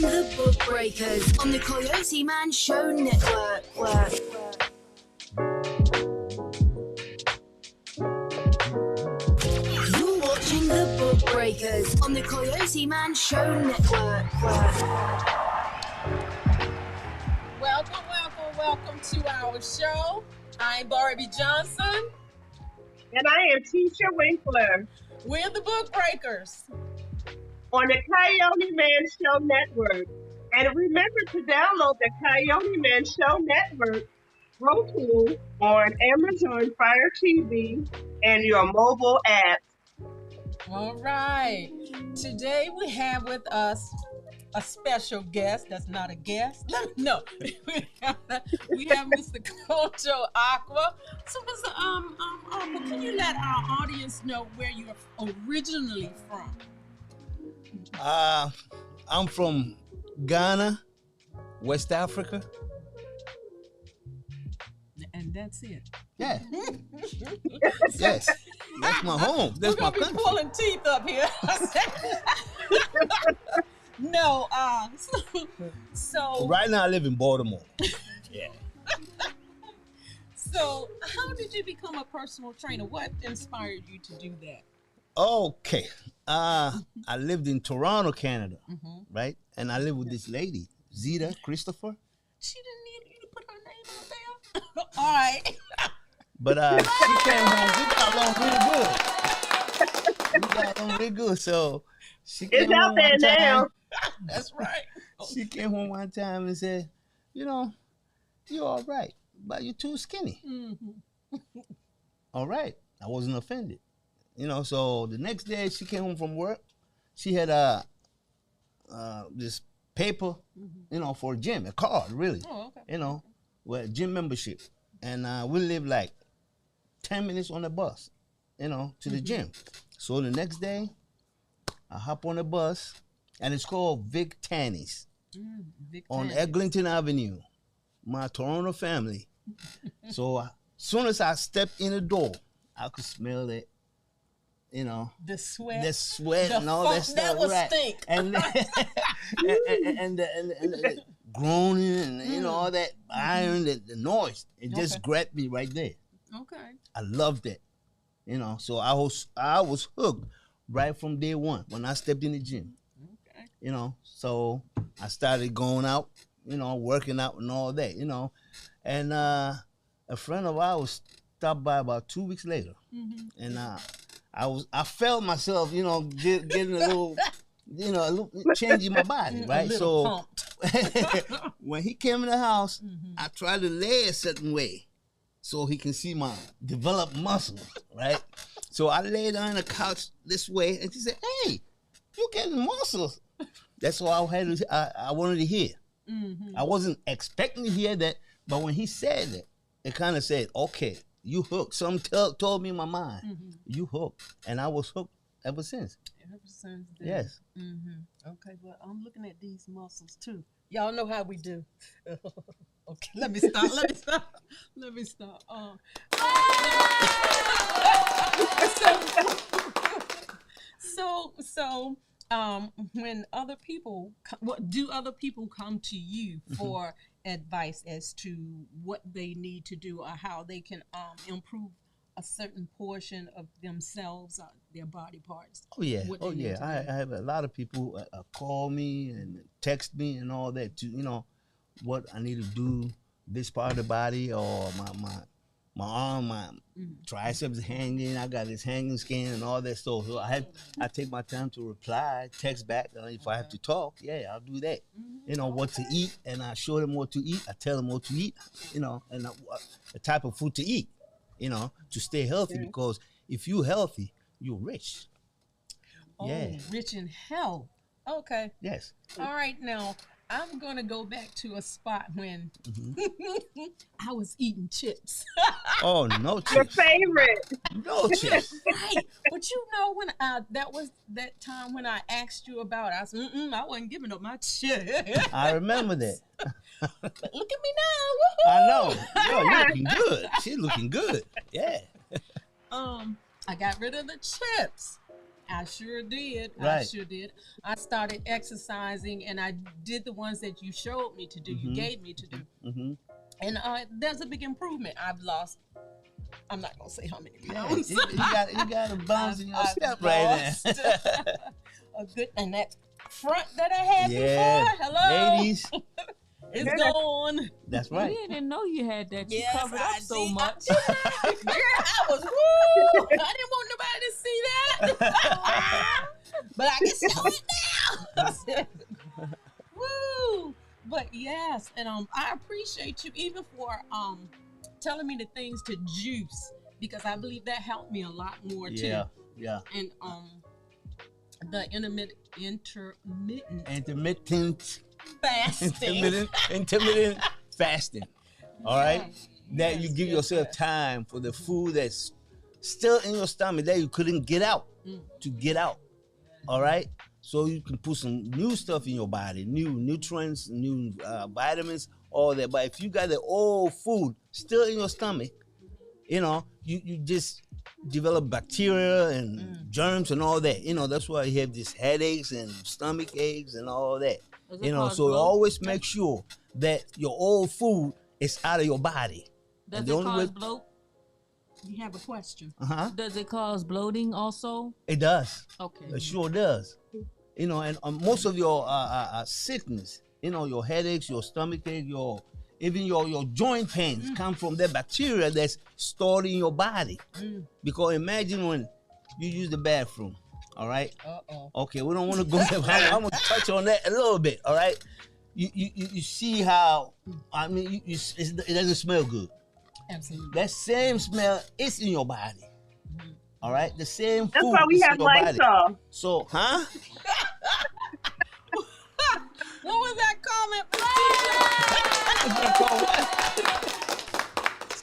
the Book Breakers on the CoyoteMan Show Network. You're watching the Book Breakers on the CoyoteMan Show Network. Welcome to our show. I'm Barbie Johnson. And I am Tisha Winkler. We're the Book Breakers on the CoyoteMan Show Network. And remember to download the CoyoteMan Show Network Roku on Amazon Fire TV and your mobile apps. All right. Today we have with us a special guest. That's not a guest. No. we have Mr. Kojo Aqua. So, Mr. Aqua, can you let our audience know where you're originally from? I'm from Ghana, West Africa. And that's it. Yeah. Yes. That's my home. That's my country. We're pulling teeth up here. No, so right now I live in Baltimore. Yeah. So how did you become a personal trainer? What inspired you to do that? Okay. I lived in Toronto, Canada, right? And I lived with this lady, Zita Christopher. She didn't need you to put her name out there. All right. But she came home. We got along really good. So she came it's out there now. That's right. She came home one time and said, "You know, you're all right, but you're too skinny." All right. I wasn't offended. You know, so the next day she came home from work. She had this paper, you know, for a gym, a card, really. Oh, okay. You know, with gym membership. And we lived like 10 minutes on the bus, you know, to the gym. So the next day, I hop on the bus, and it's called Vic Tanny's on Eglinton Avenue, my Toronto family. So as soon as I stepped in the door, I could smell it. You know, the sweat, and all that stuff. That was stink. And the groaning and you know all that iron, the noise. It just grabbed me right there. Okay. I loved it. You know, so I was hooked right from day one when I stepped in the gym. Okay. You know, so I started going out, you know, working out and all that. You know, and a friend of ours stopped by about 2 weeks later, and I felt myself, you know, getting a little, you know, a little change in my body, right? So when he came in the house, I tried to lay a certain way so he can see my developed muscles, right? So I laid on the couch this way, and she said, "Hey, you're getting muscles." That's what I wanted to hear. I wasn't expecting to hear that, but when he said it, it kind of said, "Okay, you hooked." Something told me in my mind, you hooked. And I was hooked ever since. Ever since then. Yes. Okay, well, I'm looking at these muscles too. Y'all know how we do. Okay, let me stop. So, when other people, do other people come to you for advice as to what they need to do or how they can improve a certain portion of themselves or their body parts? Oh yeah, I have a lot of people call me and text me and all that to, you know, what I need to do, this part of the body, or my arm, my triceps hanging. I got this hanging skin and all that stuff. So I take my time to reply, text back. If I have to talk, I'll do that. You know, what to eat, and I show them what to eat. I tell them what to eat, you know, and the type of food to eat, you know, to stay healthy. Because if you're healthy, you're rich. Oh, rich in health. Okay. Yes. All right, now I'm going to go back to a spot when I was eating chips. Oh, no chips. Your favorite. No chips. Right. But you know, when that was that time when I asked you about it, I said, I wasn't giving up my chips. I remember that. But look at me now. Woo-hoo. I know. Yo, you're looking good. She's looking good. Yeah. I got rid of the chips. I sure did. I Right. sure did. I started exercising, and I did the ones that you showed me to do. You Mhm. gave me to do, Mm-hmm. and there's a big improvement. I've lost. I'm not gonna say how many Yeah, pounds. you got to bounce in your I've step right lost there. a good, and that front that I had Yeah, before. Hello, ladies, it's gone. that's You right. didn't know you had that. You Yes, covered I up so did. much. Girl, I was woo. I didn't want nobody to see that. But I can show it now. Woo. But yes, and I appreciate you even for telling me the things to juice, because I believe that helped me a lot more too. Yeah, yeah. And the intermittent Intermittent fasting. intermittent fasting. All right, Yes, that you yes, give yes, yourself yes. time for the food that's still in your stomach that you couldn't get out to get out. All right, so you can put some new stuff in your body, new nutrients, new vitamins, all that. But if you got the old food still in your stomach, you just develop bacteria and germs and all that. That's why you have these headaches and stomach aches and all that. Does it cause So bloat? always make sure that your old food is out of your body. Does And it the only cause way- bloat? You have a question. Does it cause bloating also? It does. Okay. It sure does. And most of your sickness, your headaches, your stomach ache, even your joint pains come from that bacteria that's stored in your body. Because imagine when you use the bathroom, all right? Okay, we don't want to go there. I'm going to touch on that a little bit, all right? You see how, it doesn't smell good. Absolutely. That same smell is in your body. All right? The same That's food why we is have in your body. Lysol. So, huh? What was that comment?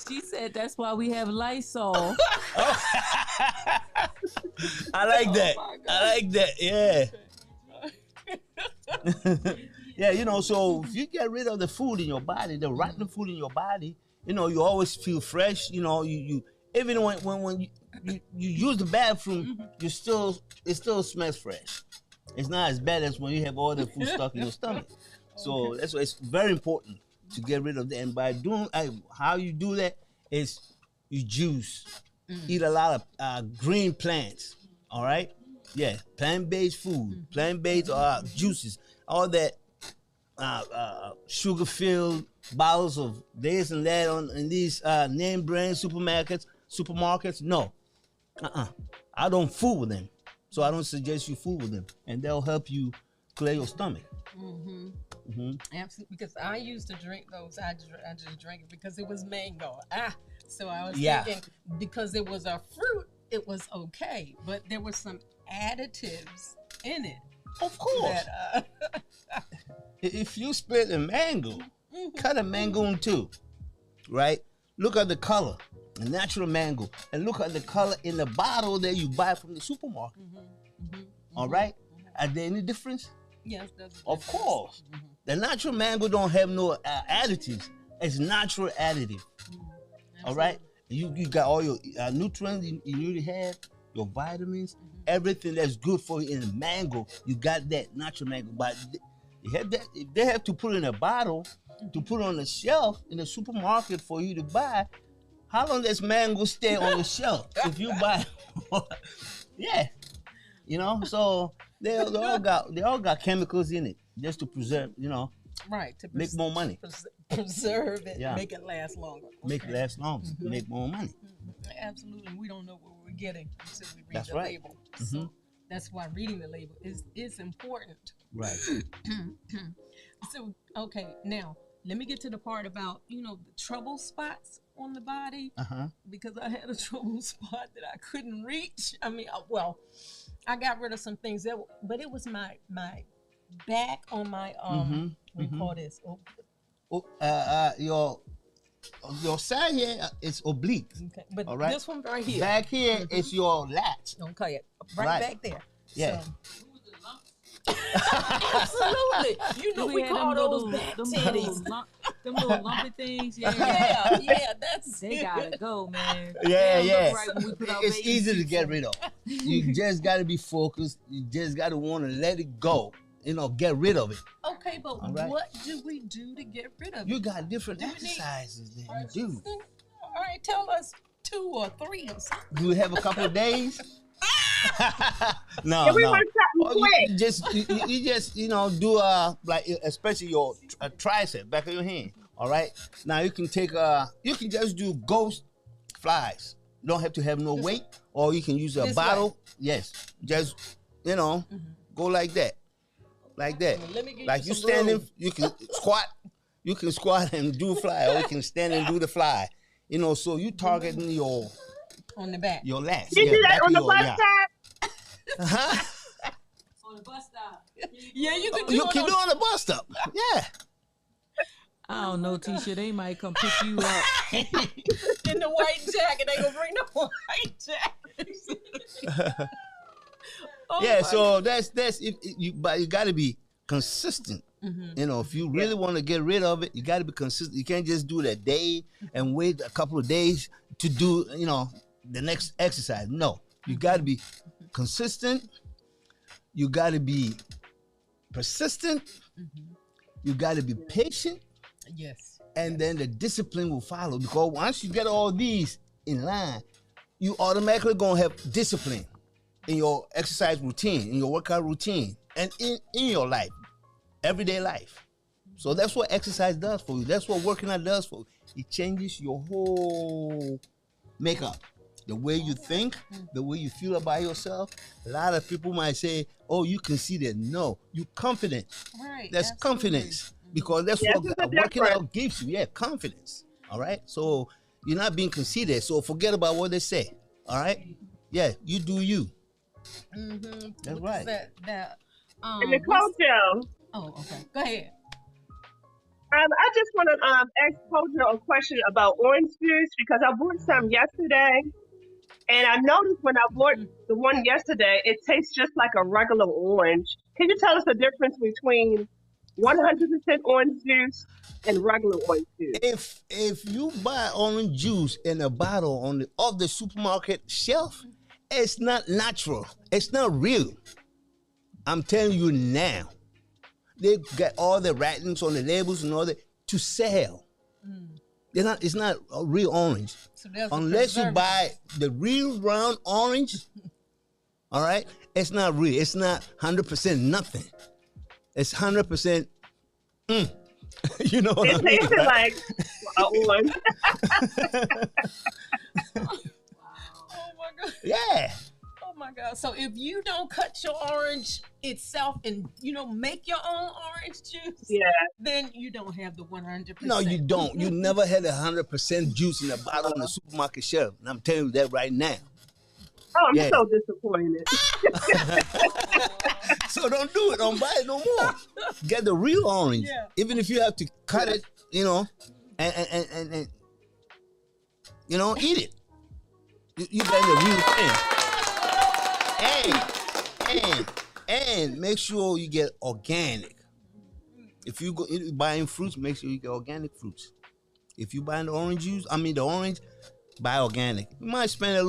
She said that's why we have Lysol. I like that. my God. I like that. Yeah. Yeah, so if you get rid of the food in your body, the rotten food in your body, you always feel fresh. You even when you use the bathroom, it still smells fresh. It's not as bad as when you have all the food stuck in your stomach. So that's why it's very important to get rid of that. And by doing how you do that is you juice, eat a lot of green plants. All right, yeah, plant-based food, plant-based juices, all that sugar-filled bottles of this and that in these name brand supermarkets. No, I don't fool with them. So I don't suggest you fool with them, and they'll help you clear your stomach. Absolutely, because I used to drink those. I just drank it because it was mango. So I was thinking because it was a fruit, it was okay, but there were some additives in it. Of course, That, if you split a mango, cut a mango in two, right? Look at the color, a natural mango, and look at the color in the bottle that you buy from the supermarket. All right? Are there any difference? yes, that's Of course. The natural mango don't have no additives. It's natural additive. All right? You got all your nutrients you really have, your vitamins, everything that's good for you in the mango. You got that natural mango. But if they have to put it in a bottle to put on the shelf in the supermarket for you to buy, how long does mango stay on the shelf if you buy? Yeah, so they all got chemicals in it just to preserve, right to make more money, preserve it, Yeah. make it last longer. make it last longer, make more money. Absolutely, we don't know what we're getting until we read That's the right. label. So that's why reading the label is important. Right. So okay, now let me get to the part about the trouble spots on the body, because I had a trouble spot that I couldn't reach. I mean, I got rid of some things but it was my back on my what do you call this? Your side here is oblique. Okay, but All right. this one right here, Back here is your lat. okay, Right. back there. Yeah. So, Absolutely. You know, we had call them those little, back them titties. them little lumpy things. Yeah, Yeah, that's they gotta go, man. Yeah, They don't yeah. look right when we put our It's bathing easy to suits get on. rid of. You just got to be focused. You just got to want to let it go. You know, get rid of it. okay, but All right. what do we do to get rid of You it? got different Do we need- exercises that you do. All right, tell us 2 or 3 or something. Do you have a couple of days? No, Yeah, we no. want something Or quick. you just do like especially your tricep, back of your hand. All right. Now you can take you can just do ghost flies. You don't have to have no weight, or you can use a This bottle. way. Yes, just go like that, like that. Let me get Like you you some standing, room. you can squat. You can squat and do fly, or you can stand and do the fly. You know, so you targeting your On the back. lats. You do that back on of the your- bus yeah. stop? Huh? On the bus stop. Yeah, you can do You it can on- do it on the bus stop. Yeah. I don't know, Tisha. They might come pick you up. in the white jacket. They gonna bring the white jacket. Oh Yeah, my so that's but you got to be consistent. You know, if you really want to get rid of it, you got to be consistent. You can't just do it a day and wait a couple of days to do, the next exercise. No, you got to be consistent. You got to be persistent. You got to be patient, Yes. and then the discipline will follow. Because once you get all these in line, you automatically gonna have discipline in your exercise routine, in your workout routine, and in your life, everyday life. So that's what exercise does for you. That's what working out does for you. It changes your whole makeup. The way you think, the way you feel about yourself. A lot of people might say, oh, you conceited. No, you confident. Right. That's absolutely. confidence. Because that's Yes, what it's a working difference. out gives you. Yeah, confidence. All right. So you're not being conceited. So forget about what they say. All right. Yeah, you do you. Mm-hmm. That's What is right. that And Nicole Joe, oh, okay. Go ahead. I just want to ask Kojo a question about orange juice because I bought some yesterday, and I noticed when I bought the one yesterday, it tastes just like a regular orange. Can you tell us the difference between 100% orange juice and regular orange juice? If you buy orange juice in a bottle off the supermarket shelf, it's not natural. It's not real. I'm telling you now. They got all the writings on the labels and all that to sell. It's not a real orange. So there's a Unless you preservative. buy the real round orange, all right, it's not real. It's not 100% nothing. It's 100%. You know what I It mean? tasted right? like an orange. Oh my god. Yeah. Oh my god. So if you don't cut your orange itself and make your own orange juice, Yeah. then you don't have the 100%. No, you don't. You never had 100% juice in a bottle on the supermarket shelf. And I'm telling you that right now. Oh, I'm Yeah. so disappointed. So don't do it. Don't buy it no more. Get the real orange. Yeah. Even if you have to cut it, and eat it. You got the real thing. And make sure you get organic. If you go buying fruits, make sure you get organic fruits. If you buying the orange, buy organic. You might spend a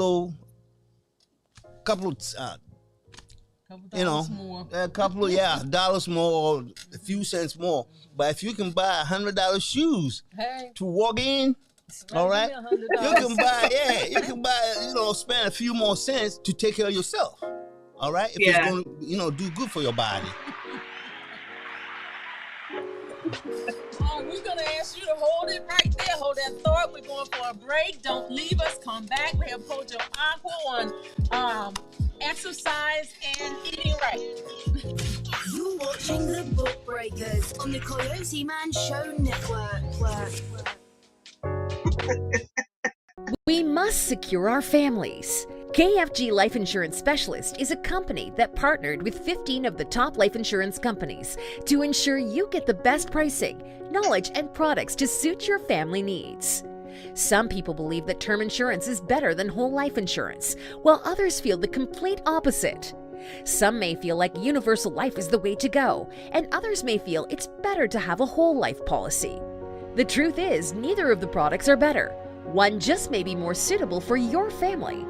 couple $2 more. a couple of dollars more or a few cents more. But if you can buy $100 shoes Hey, to walk in, all right, give me $100. you can buy, spend a few more cents to take care of yourself. All right, if Yeah. it's going to, do good for your body. We're gonna ask you to hold it right there. Hold that thought. We're going for a break. Don't leave us. Come back. We have Kojo Aqua on exercise and eating right. You're watching the Book Breakers on the Coyote Man Show Network. We must secure our families. KFG Life Insurance Specialist is a company that partnered with 15 of the top life insurance companies to ensure you get the best pricing, knowledge, and products to suit your family needs. Some people believe that term insurance is better than whole life insurance, while others feel the complete opposite. Some may feel like universal life is the way to go, and others may feel it's better to have a whole life policy. The truth is, neither of the products are better. One just may be more suitable for your family.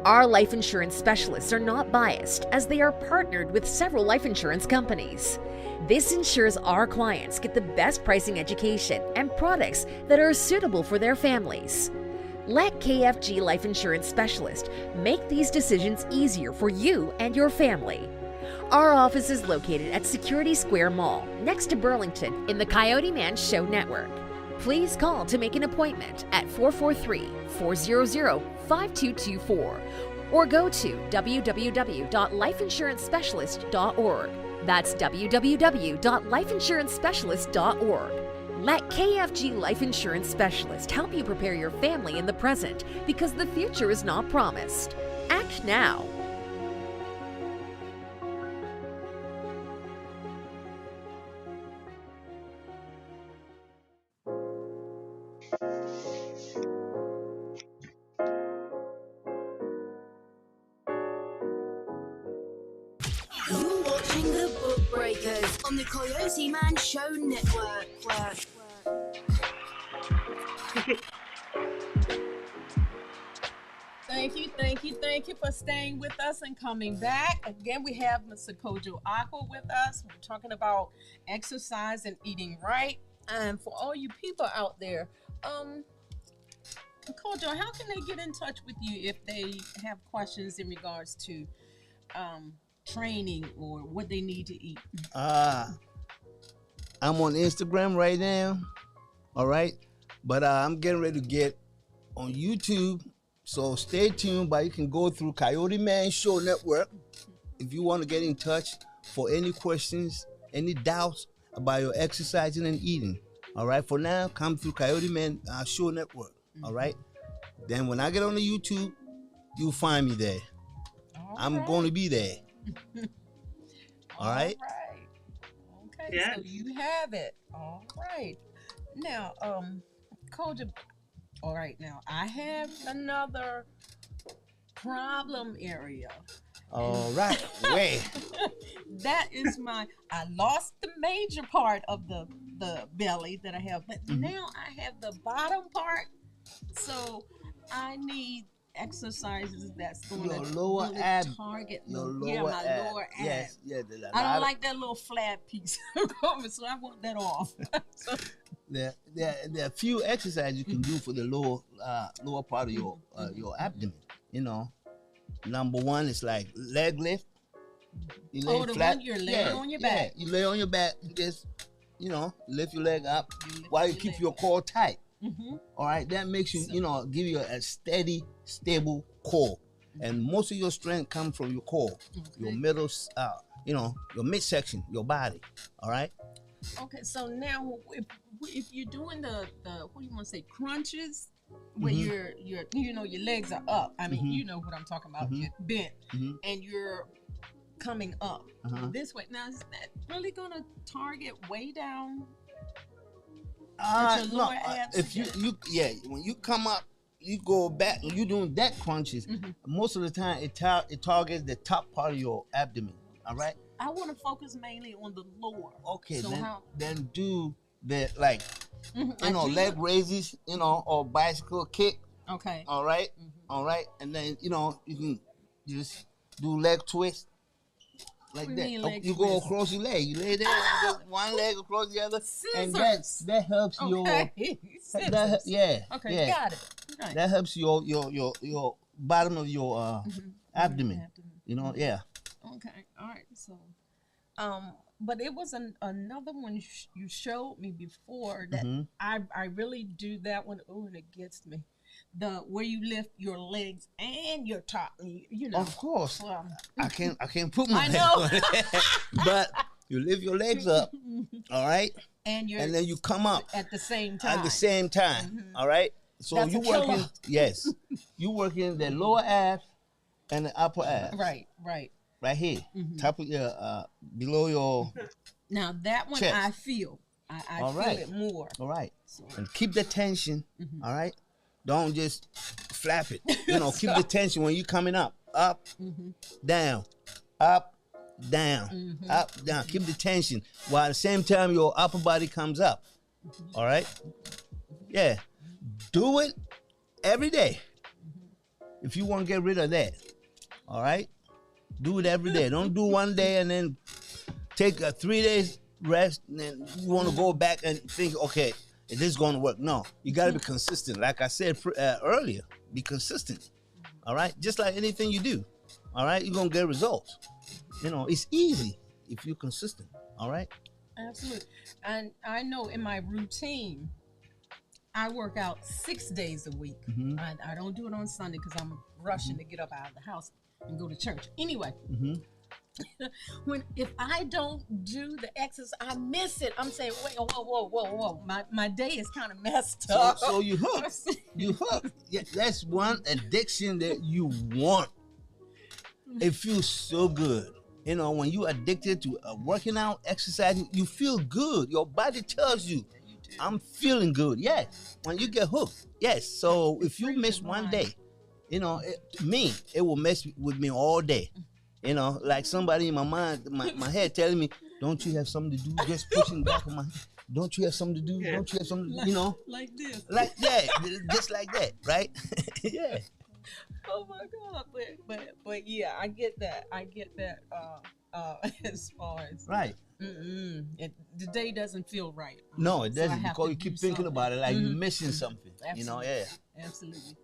Our life insurance specialists are not biased, as they are partnered with several life insurance companies. This ensures our clients get the best pricing education and products that are suitable for their families. Let KFG Life Insurance Specialist make these decisions easier for you and your family. Our office is located at Security Square Mall, next to Burlington, in the CoyoteMan Show Network. Please call to make an appointment at 443-400-5224 or go to www.lifeinsurancespecialist.org. That's www.lifeinsurancespecialist.org. Let KFG Life Insurance Specialist help you prepare your family in the present, because the future is not promised. Act now. You're watching the Book Breakers on the CoyoteMan Show Network. Thank you for staying with us and coming back. Again, we have Mr. Kojo Aqua with us. We're talking about exercise and eating right. And for all you people out there, Kojo, how can they get in touch with you if they have questions in regards to training or what they need to eat? I'm on Instagram right now, all right? But I'm getting ready to get on YouTube, so stay tuned. But you can go through CoyoteMan Show Network if you want to get in touch for any questions, any doubts about your exercising and eating, all right? For now, come through CoyoteMan Show Network, all right? Then when I get on the YouTube, you'll find me there. I'm going to be there. All right. Okay. Yes. So you have it. All right. Now, Kojo. All right. Now I have another problem area. All right. Wait. That is I lost the major part of the belly that I have, but now I have the bottom part. So I need exercises that's going to lower really ab, target your my lower ab. lower ab. Yes, yeah. I don't like that little flat piece, so I want that off. So, there are a few exercises you can do for the lower part of your abdomen. You know, number one is like leg lift. You lay flat. One you're laying on your back. You lay on your back. You just lift your leg up while you keep your core tight. All right, that makes you, give you a steady, stable core, and most of your strength comes from your core, your middle, your midsection, your body. All right. Okay, so now if you're doing the what do you want to say, crunches, where your legs are up. I mean, you know what I'm talking about. You're bent and you're coming up this way. Now, is that really gonna target way down? No. If when you come up, you go back and you doing that crunches. Most of the time, it targets the top part of your abdomen. All right. I want to focus mainly on the lower. Okay. So then do the leg raises, or bicycle kick. Okay. All right. All right. And then you can just do leg twist. Like that. You go across your leg. You lay there and just one leg across the other. Scissors. And that helps your Okay. Okay, got it. Right. That helps your bottom of your abdomen. Yeah. Okay. All right. So but it was another one you showed me before that I really do that one. Oh, and it gets me. Where you lift your legs and your top, Of course, I can't put my I know. legs on it. But you lift your legs up, all right, and then you come up at the same time. All right. So That's you working, yes, you working the lower abs and the upper abs. Right here, top of your below your. Now that one chest. I feel. I feel it more. All right, and keep the tension. All right. Don't just flap it. Keep the tension when you're coming up, down, up, down, up, down. Keep the tension while at the same time your upper body comes up. All right? Yeah. Do it every day if you want to get rid of that. All right? Do it every day. Don't do one day and then take a 3 days rest and then you want to go back and think, okay, is this going to work? No. You got to be consistent. Like I said earlier, be consistent. All right? Just like anything you do. All right? You're going to get results. You know, it's easy if you're consistent. All right? Absolutely. And I know in my routine, I work out 6 days a week. I don't do it on Sunday because I'm rushing to get up out of the house and go to church. Anyway, if I don't do the exercise, I miss it. I'm saying, wait, whoa. My day is kind of messed up. So you hook. You hook. Yeah, that's one addiction that you want. It feels so good. You know, when you're addicted to working out, exercising, you feel good. Your body tells you, I'm feeling good. Yes. When you get hooked. Yes. So if you miss one day, you know, it will mess with me all day. You know, like somebody in my mind, my head telling me, don't you have something to do? Just pushing back on my head. Don't you have something to do? Yeah. Don't you have something to do? You know? Like this. Like that. Just like that, right? Yeah. Oh my God. But yeah, I get that. As far as Right. the day doesn't feel right. No, it So I doesn't, have because to you do keep thinking something. about it like you're missing something. You know, yeah. Absolutely.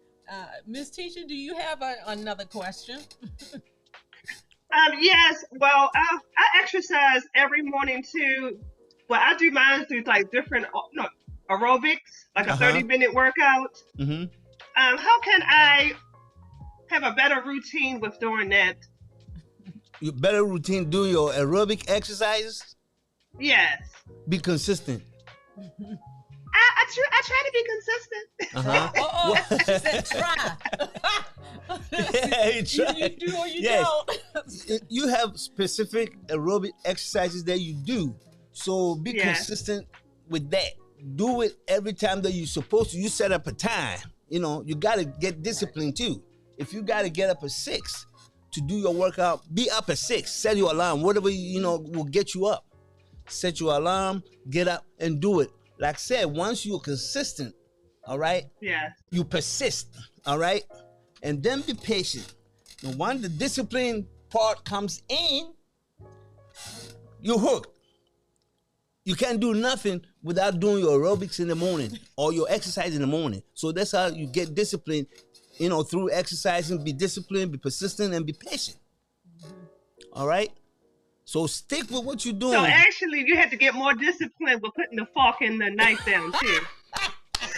Miss Tisha, do you have another question? Yes. Well, I exercise every morning too. Well, I do mine through like different aerobics, like a 30-minute workout. How can I have a better routine with doing that? You better routine doing your aerobic exercises. Yes. Be consistent. I try to be consistent. She said try. Yeah, you try. You do or you Yes. don't. You have specific aerobic exercises that you do. So be consistent with that. Do it every time that you're supposed to. You set up a time. You know, you got to get disciplined too. If you got to get up at 6 to do your workout, be up at 6. Set your alarm. Whatever, you know, will get you up. Set your alarm, get up and do it. Like I said, once you're consistent, all right? Yeah. You persist, all right? And then be patient. And once the discipline part comes in, you're hooked. You can't do nothing without doing your aerobics in the morning or your exercise in the morning. So that's how you get disciplined, you know, through exercising. Be disciplined, be persistent, and be patient. All right? So stick with what you're doing. So actually, you had to get more disciplined with putting the fork and the knife down too.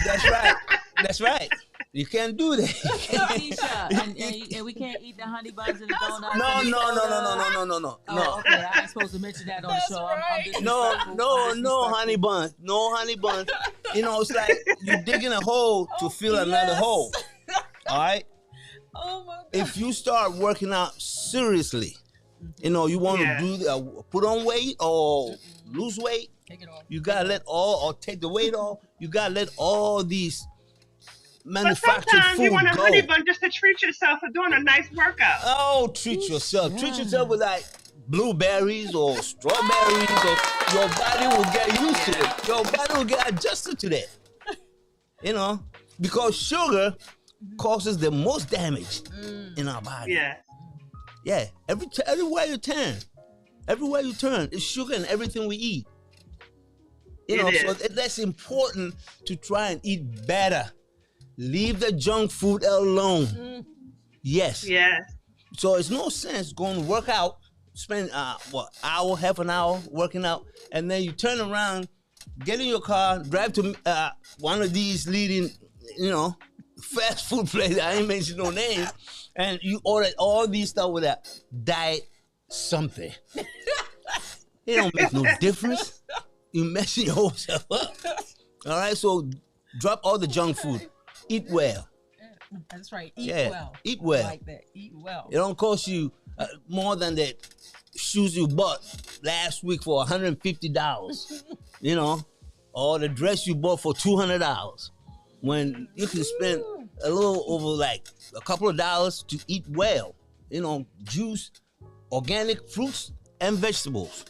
That's right. That's right. You can't do that. Tisha, and we can't eat the honey buns and the donuts. No. Oh, okay. I ain't supposed to mention that on the show. I'm disrespectful. No honey buns. No honey buns. You know, it's like you're digging a hole to fill another hole. All right? Oh my God. If you start working out seriously, you know, you want to do put on weight or lose weight, Take it off. you gotta let or take the weight off. You gotta let all these But manufactured sometimes food you want a go. honey bun just to treat yourself for doing a nice workout. Oh, treat yourself. Treat yourself with like blueberries or strawberries, or your body will get used to it. Your body will get adjusted to that. You know, because sugar causes the most damage in our body. Yeah. Yeah, everywhere you turn, it's sugar in everything we eat. You know, so that's important to try and eat better. Leave the junk food alone. Yes. Yes. So it's no sense going to work out, spend hour, half an hour working out, and then you turn around, get in your car, drive to one of these leading, you know, fast food places. I ain't mention no names. And you order all these stuff with that diet something. It don't make no difference. You messing your whole self up. All right, so drop all the junk food. Eat well. That's right. Eat well. Eat well. I like that. Eat well. It don't cost you more than the shoes you bought last week for $150. You know, or the dress you bought for $200. When you can spend a little over like a couple of dollars to eat well. You know, juice, organic fruits and vegetables.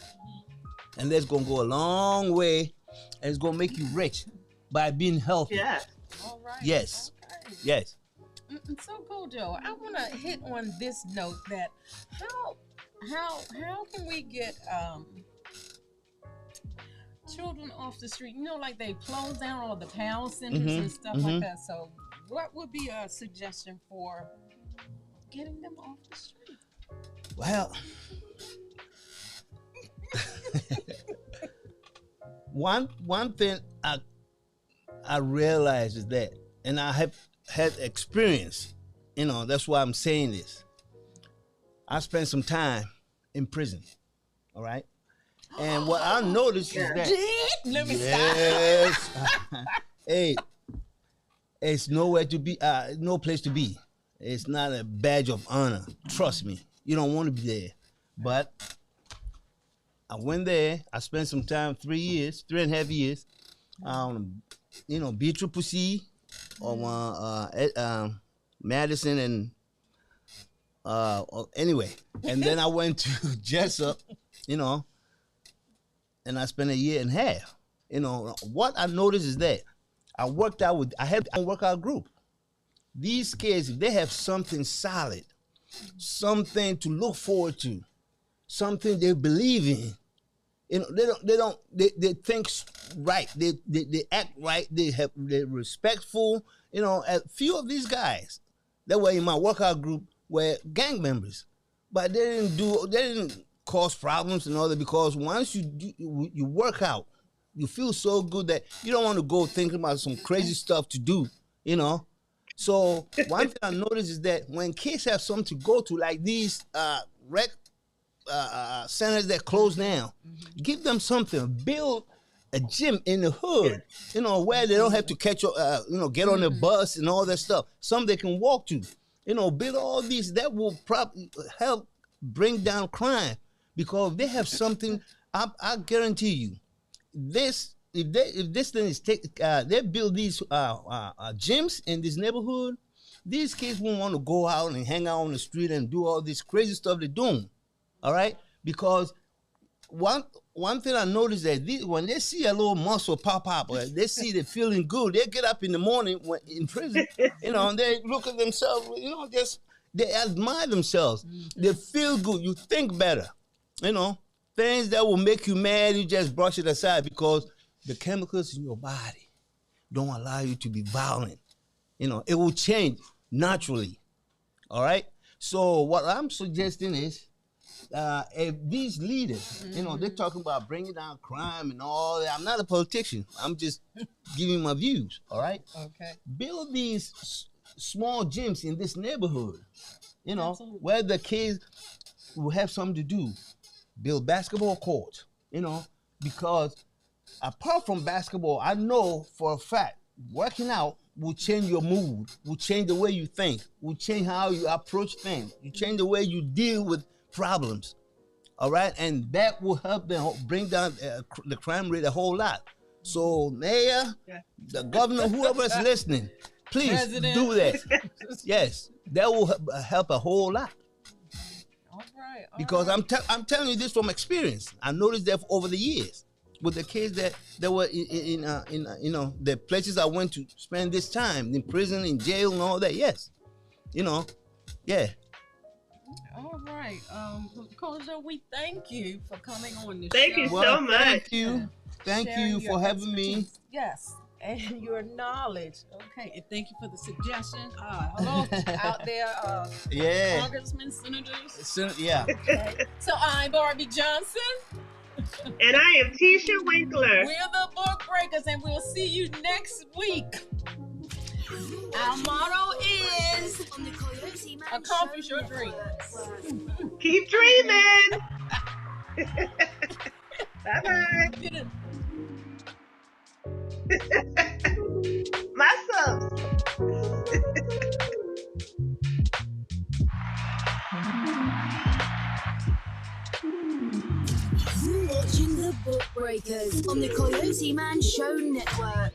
And that's going to go a long way, and it's going to make you rich by being healthy. Yes. All right. Yes. Okay. Yes. So Kojo, I want to hit on this note that how can we get children off the street? You know, like they close down all the pound centers and stuff like that. So, what would be a suggestion for getting them off the street? Well, one thing I realize is that, and I have had experience, you know, that's why I'm saying this. I spent some time in prison, all right? And what I noticed is that, Let me yes, hey, it's nowhere to be, no place to be. It's not a badge of honor. Trust me, you don't want to be there. But I went there. I spent some time, 3.5 years. You know, BCCC on Madison and anyway. And then I went to Jessup, you know, and I spent 1.5 years. You know, what I noticed is that I had a workout group. These kids, if they have something solid, something to look forward to, something they believe in, you know, they think right, they act right, they're respectful. You know, a few of these guys that were in my workout group were gang members, but they didn't cause problems and all that, because once you work out, you feel so good that you don't want to go thinking about some crazy stuff to do, you know. So one thing I noticed is that when kids have something to go to, like these rec centers that close down, give them something. Build a gym in the hood, you know, where they don't have to catch, you know, get on the bus and all that stuff. Some they can walk to, you know. Build all these that will probably help bring down crime, because if they have something, I guarantee you, if this thing is they build these gyms in this neighborhood, these kids won't want to go out and hang out on the street and do all this crazy stuff they're doing. All right, because one thing I noticed that when they see a little muscle pop up, or they see they feeling good, they get up in the morning in prison, you know, and they look at themselves, you know, just they admire themselves. They feel good. You think better, you know. Things that will make you mad, you just brush it aside, because the chemicals in your body don't allow you to be violent. You know, it will change naturally. All right. So what I'm suggesting is, if these leaders, you know, they're talking about bringing down crime and all that. I'm not a politician. I'm just giving my views. All right. Okay. Build these small gyms in this neighborhood, you know, Absolutely. where the kids will have something to do. Build basketball courts, you know, because apart from basketball, I know for a fact working out will change your mood, will change the way you think, will change how you approach things, you change the way you deal with problems. All right, and that will help them bring down the crime rate a whole lot. So, Mayor, the governor, whoever is listening, please President. do that. Yes, that will help a whole lot. All right. Because I'm telling you this from experience. I noticed that over the years with the kids that were in you know, the places I went to spend this time, in prison, in jail, and all that. Yes, you know, yeah. All right. Kojo, we thank you for coming on the Thank show. you so much. Thank Sharing you your for having me. expertise. Yes, and your knowledge. Okay, and thank you for the suggestion. Hello out there, Yeah. congressmen, senators. Yeah. Okay. So I'm Barbie Johnson. And I am Tisha Winkler. We're the Book Breakers, and we'll see you next week. Our motto is On the Coyote Man accomplish Show your dreams. Network. Keep dreaming. Bye-bye. Muscles. You're watching the Book Breakers on the Coyote Man Show Network.